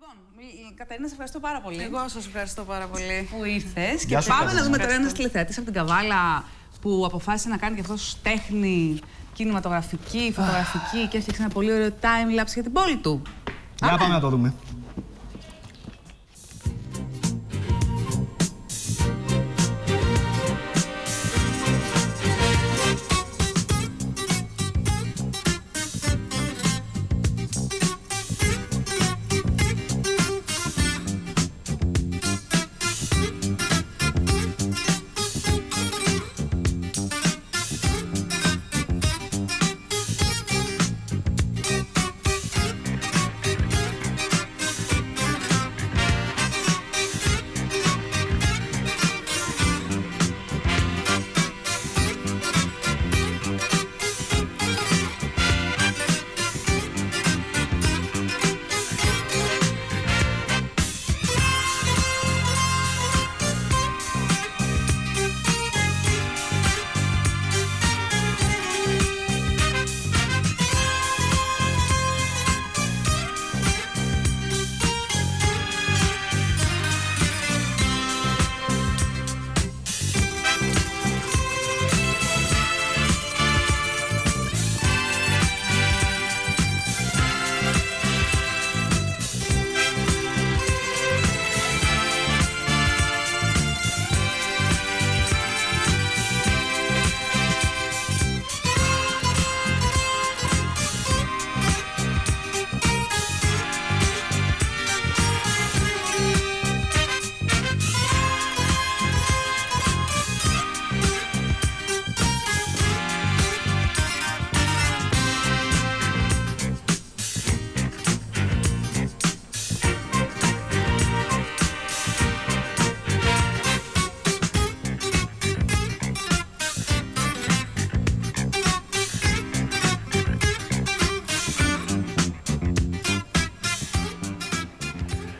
Λοιπόν, Κατερίνα, σε ευχαριστώ πάρα πολύ. Εγώ σας ευχαριστώ πάρα πολύ που ήρθες. Και πάμε να δούμε τώρα ένας τηλεθεατής από την Καβάλα που αποφάσισε να κάνει και αυτός τέχνη κινηματογραφική, φωτογραφική και έφτιαξε ένα πολύ ωραίο time-lapse για την πόλη του. Για πάμε να το δούμε.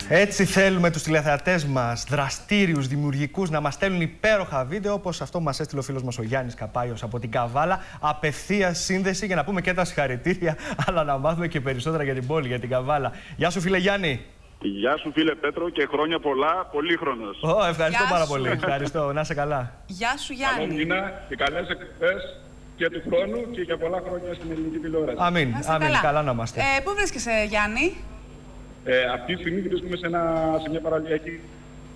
Έτσι θέλουμε τους τηλεθεατές μας, δραστήριους, δημιουργικούς, να μας στέλνουν υπέροχα βίντεο, όπως αυτό που μας έστειλε ο φίλος μας ο Γιάννης Καπάιος από την Καβάλα. Απευθείας σύνδεση για να πούμε και τα συγχαρητήρια, αλλά να μάθουμε και περισσότερα για την πόλη, για την Καβάλα. Γεια σου, φίλε Γιάννη. Γεια σου, φίλε Πέτρο, και χρόνια πολλά, πολύχρονος. Ευχαριστώ πάρα πολύ. Ευχαριστώ. Να είσαι καλά. Γεια σου, Γιάννη. Καλό μήνα και καλές εκπομπές και του χρόνου και για πολλά χρόνια στην ελληνική τηλεόραση. Αμήν. Καλά να είμαστε. Πού βρίσκεσαι, Γιάννη? Αυτή τη στιγμή βρίσκομαι σε μια παραλιακή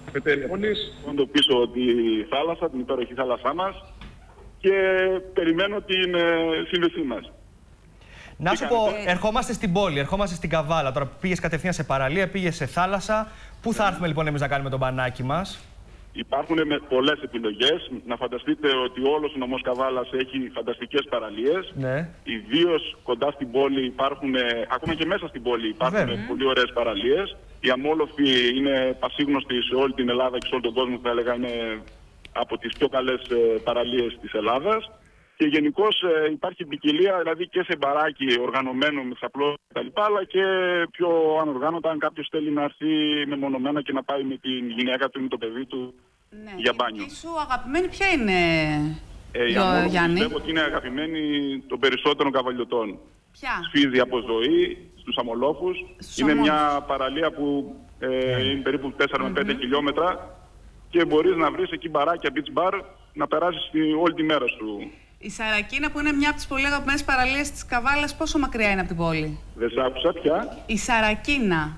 καφετέρια πόλης, κοντά πίσω τη θάλασσα, την υπέροχη θάλασσά μας, και περιμένω την σύνδεσή μας. Να σου πω, ερχόμαστε στην πόλη, ερχόμαστε στην Καβάλα. Τώρα πήγες κατευθείαν σε παραλία, πήγες σε θάλασσα. Πού θα έρθουμε λοιπόν εμείς να κάνουμε τον μπανάκι μας? Υπάρχουν πολλές επιλογές. Να φανταστείτε ότι όλος ο νομός Καβάλας έχει φανταστικές παραλίες. Ναι. Ιδίως κοντά στην πόλη υπάρχουν, ακόμα και μέσα στην πόλη υπάρχουν πολύ ωραίες παραλίες. Η Αμόλοφη είναι πασίγνωστη σε όλη την Ελλάδα και σε όλο τον κόσμο, θα έλεγα είναι από τις πιο καλές παραλίες της Ελλάδας. Και γενικώς υπάρχει ποικιλία, δηλαδή και σε μπαράκι οργανωμένο με σαπλό κτλ. Αλλά και πιο ανοργάνωτα, αν κάποιος θέλει να έρθει μεμονωμένα και να πάει με την γυναίκα του ή με το παιδί του για μπάνιο. Η σου αγαπημένη ποια είναι, Γιάννη? Πιστεύω ότι είναι αγαπημένη των περισσότερων καβαλιωτών. Ποια? Σφίζει από ζωή στους Αμολόφους. Είναι μια παραλία που είναι περίπου 4 με 5 χιλιόμετρα και μπορείς να βρεις εκεί μπαράκια, beach bar, να περάσεις όλη τη μέρα σου. Η Σαρακίνα, που είναι μια από τις πολύ αγαπημένες παραλίες της Καβάλας, πόσο μακριά είναι από την πόλη? Δεν σ' άκουσα πια. Η Σαρακίνα.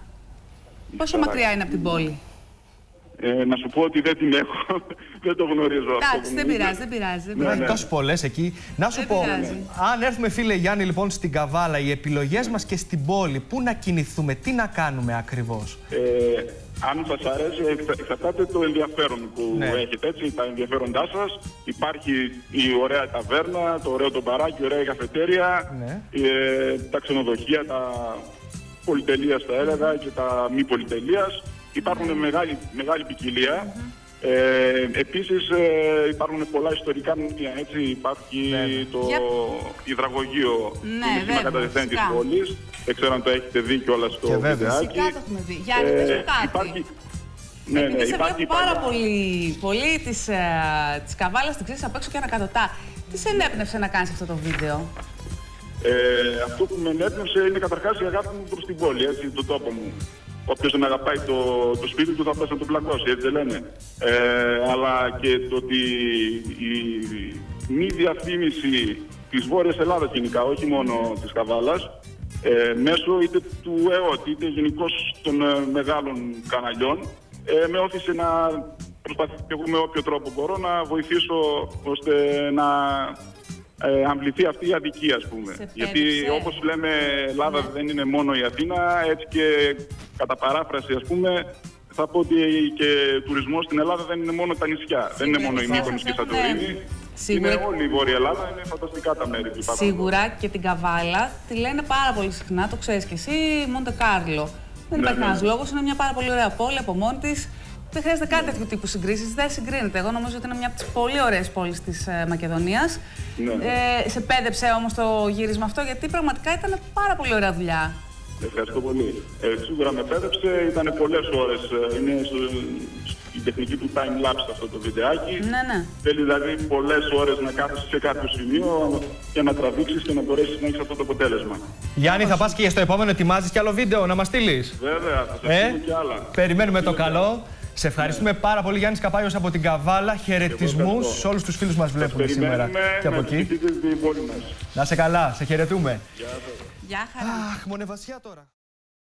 Πόσο μακριά είναι από την πόλη? Να σου πω ότι δεν την έχω. Δεν το γνωρίζω. Εντάξει, δεν πειράζει. Υπάρχει τόσες πολλές εκεί. Να σου πω, αν έρθουμε, φίλε Γιάννη, λοιπόν στην Καβάλα, οι επιλογές μας και στην πόλη, πού να κινηθούμε, τι να κάνουμε ακριβώς? Αν σας αρέσει, εξαρτάται το ενδιαφέρον που έχετε, έτσι, τα ενδιαφέροντά σας. Υπάρχει η ωραία ταβέρνα, το ωραίο το μπαράκι, η ωραία καφετέρια, τα ξενοδοχεία, τα πολυτελείας θα έλεγα και τα μη πολυτελείας. Υπάρχουν μεγάλη ποικιλία. Επίσης υπάρχουν πολλά ιστορικά μνημεία, έτσι. Υπάρχει το υδραγωγείο που είναι σήμερα καταδεθέν της πόλης. Δεν ξέρω αν το έχετε δει κιόλας στο βιντεάκι. Φυσικά το έχουμε δει. Γιάννη, πες μου κάτι. Επειδή σε βλέπω πάρα πολύ της Καβάλας, την ξέρεις απ' έξω και ανακατοτά. Τι σε ενέπνευσε να κάνεις αυτό το βίντεο? Αυτό που με ενέπνευσε είναι καταρχάς η αγάπη μου προς την πόλη, έτσι, τον τόπο μου. όποιος δεν αγαπάει το σπίτι του θα πέσει να το πλακώσει, έτσι δεν λένε. Αλλά και το ότι η μη διαφήμιση της Βόρειας Ελλάδας γενικά, όχι μόνο της Καβάλας, μέσω είτε του ΕΟΤ είτε γενικώς των μεγάλων καναλιών, με όθησε να προσπαθήσω εγώ με όποιο τρόπο μπορώ να βοηθήσω ώστε να αμβληθεί αυτή η αδικία, ας πούμε. Γιατί όπως λέμε, Ελλάδα δεν είναι μόνο η Αθήνα, έτσι και κατά παράφραση, ας πούμε, θα πω ότι και τουρισμός στην Ελλάδα δεν είναι μόνο τα νησιά. Δεν είναι μόνο η Μύκονος και η Σαντορίνη. Είναι όλη η Βόρεια Ελλάδα, είναι φανταστικά τα μέρη που υπάρχουν. Σίγουρα και την Καβάλα τη λένε πάρα πολύ συχνά, το ξέρεις κι εσύ, Μοντε Κάρλο. Δεν υπάρχει κανένας λόγος, είναι μια πάρα πολύ ωραία πόλη από μόνη της. Δεν χρειάζεται κάτι τέτοιου τύπου συγκρίσεις, δεν συγκρίνεται. Εγώ νομίζω ότι είναι μια από τις πολύ ωραίες πόλεις της Μακεδονίας. Σε πέδεψε όμως το γύρισμα αυτό, γιατί πραγματικά ήταν πάρα πολύ ωραία δουλειά. Ευχαριστώ πολύ. Σίγουρα με πέδεψε, ήταν πολλές ώρες. Είναι η τεχνική του time-lapse αυτό το βιντεάκι. Ναι. Θέλει δηλαδή πολλές ώρες να κάθεσαι σε κάποιο σημείο και να τραβήξεις και να μπορέσεις να έχεις αυτό το αποτέλεσμα. Γιάννη, θα πας και στο επόμενο, ετοιμάζεις κι άλλο βίντεο να μας στείλεις? Βέβαια, θα σας στείλω κι άλλα. Περιμένουμε το καλό. Σε ευχαριστούμε πάρα πολύ, Γιάννης Καπάιος από την Καβάλα. Χαιρετισμούς σε όλους τους φίλους μας βλέπουν σήμερα και από εκεί. Να σε καλά, σε χαιρετούμε. Γεια χαρά. Αχ, μονεβασιά τώρα.